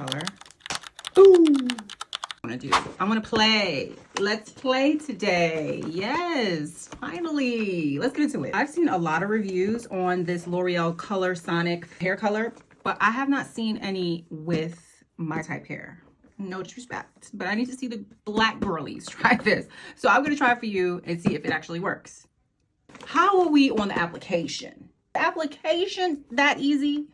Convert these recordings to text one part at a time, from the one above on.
color. Ooh. I'm gonna play. Let's play today. Yes, finally. Let's get into it. I've seen a lot of reviews on this L'Oreal Colorsonic hair color, but I have not seen any with my type hair. No disrespect, but I need to see the black girlies try this. So I'm gonna try it for you and see if it actually works. How are we on the application? The application that easy?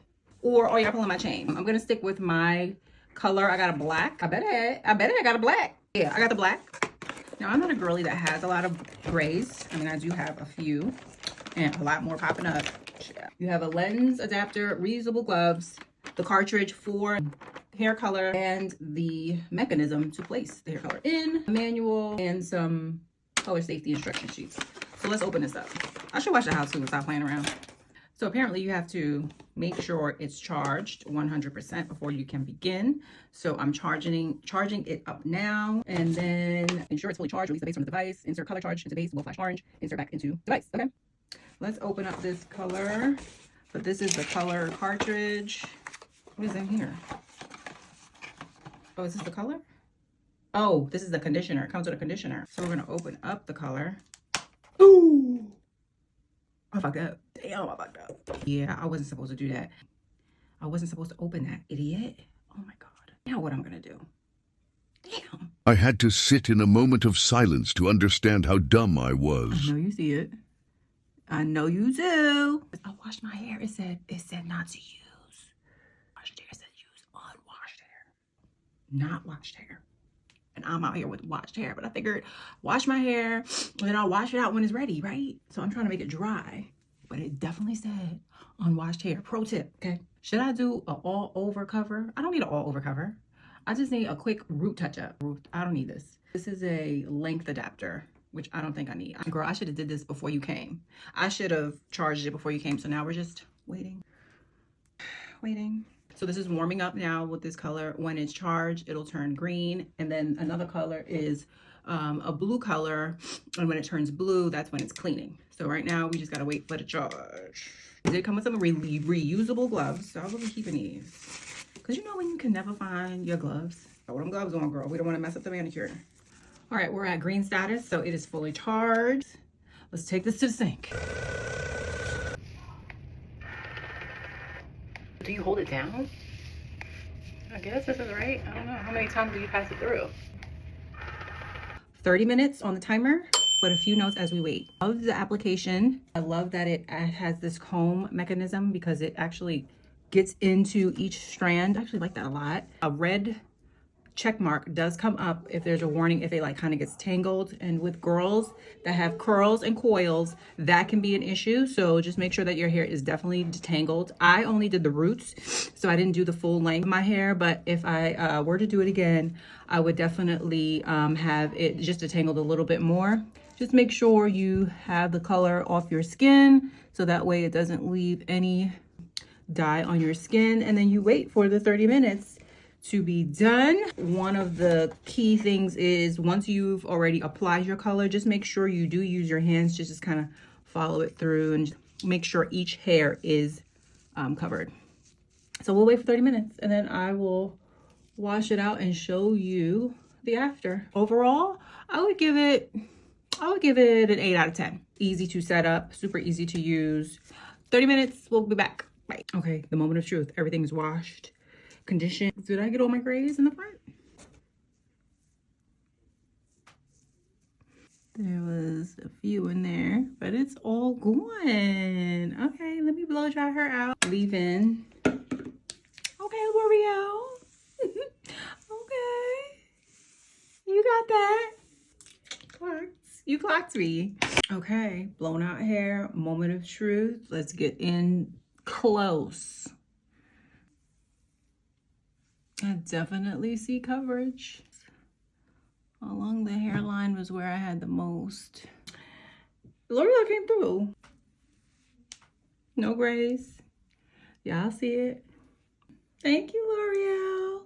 Or are y'all pulling my chain? I'm gonna stick with my color. I got a black. I bet I got a black. Yeah, I got the black. Now, I'm not a girly that has a lot of grays. I mean, I do have a few and a lot more popping up. Yeah. You have a lens adapter, reusable gloves, the cartridge for hair color, and the mechanism to place the hair color in, a manual, and some color safety instruction sheets. So let's open this up. I should watch the how-to and stop playing around. So apparently you have to make sure it's charged 100% before you can begin. So I'm charging it up now, and then ensure it's fully charged. Release the base from the device. Insert color charge into base. Will flash orange. Insert back into device. Okay. Let's open up this color. But this is the color cartridge. What is in here? Oh, is this the color? Oh, this is the conditioner. It comes with a conditioner. So we're gonna open up the color. Ooh. I fucked up. Damn, I fucked up. Yeah, I wasn't supposed to do that. I wasn't supposed to open that, idiot. Oh my God. Now what I'm gonna do? Damn. I had to sit in a moment of silence to understand how dumb I was. I know you see it. I know you do. I washed my hair. It said not to use washed hair. It said use unwashed hair. Not washed hair. And I'm out here with washed hair, but I figured wash my hair and then I'll wash it out when it's ready, right? So I'm trying to make it dry, but it definitely said unwashed hair. Pro tip, okay? Should I do an all over cover? I don't need an all over cover. I just need a quick root touch up. I don't need this. This is a length adapter, which I don't think I need. Girl, I should have did this before you came. I should have charged it before you came. So now we're just waiting. So this is warming up now with this color. When it's charged, it'll turn green. And then another color is a blue color. And when it turns blue, that's when it's cleaning. So right now, we just gotta wait for the charge. It did come with some reusable gloves. So I will be keeping these. Because you know when you can never find your gloves? Throw them gloves on, girl. We don't wanna mess up the manicure. All right, we're at green status. So it is fully charged. Let's take this to the sink. Do you hold it down? I guess this is right. I don't know. How many times do you pass it through? 30 minutes on the timer, but a few notes as we wait. I love the application. I love that it has this comb mechanism because it actually gets into each strand. I actually like that a lot. A red check mark does come up if there's a warning if it like kind of gets tangled, and with girls that have curls and coils that can be an issue. So just make sure that your hair is definitely detangled. I only did the roots, so I didn't do the full length of my hair, but if I were to do it again, I would definitely have it just detangled a little bit more. Just make sure you have the color off your skin so that way it doesn't leave any dye on your skin, and then you wait for the 30 minutes to be done. One of the key things is once you've already applied your color, just make sure you do use your hands to just kind of follow it through and make sure each hair is covered. So we'll wait for 30 minutes and then I will wash it out and show you the after. Overall, I would give it an 8 out of 10. Easy to set up, super easy to use. 30 minutes, we'll be back. Bye. Okay, the moment of truth. Everything's washed. Condition. Did I get all my grays in the front? There was a few in there, but it's all gone. Okay, let me blow dry her out. Leave in. Okay, L'Oreal. Okay. You got that. You clocked me. Okay, blown out hair, moment of truth. Let's get in close. I definitely see coverage. Along the hairline was where I had the most. L'Oreal came through. No grays. Y'all see it? Thank you, L'Oreal.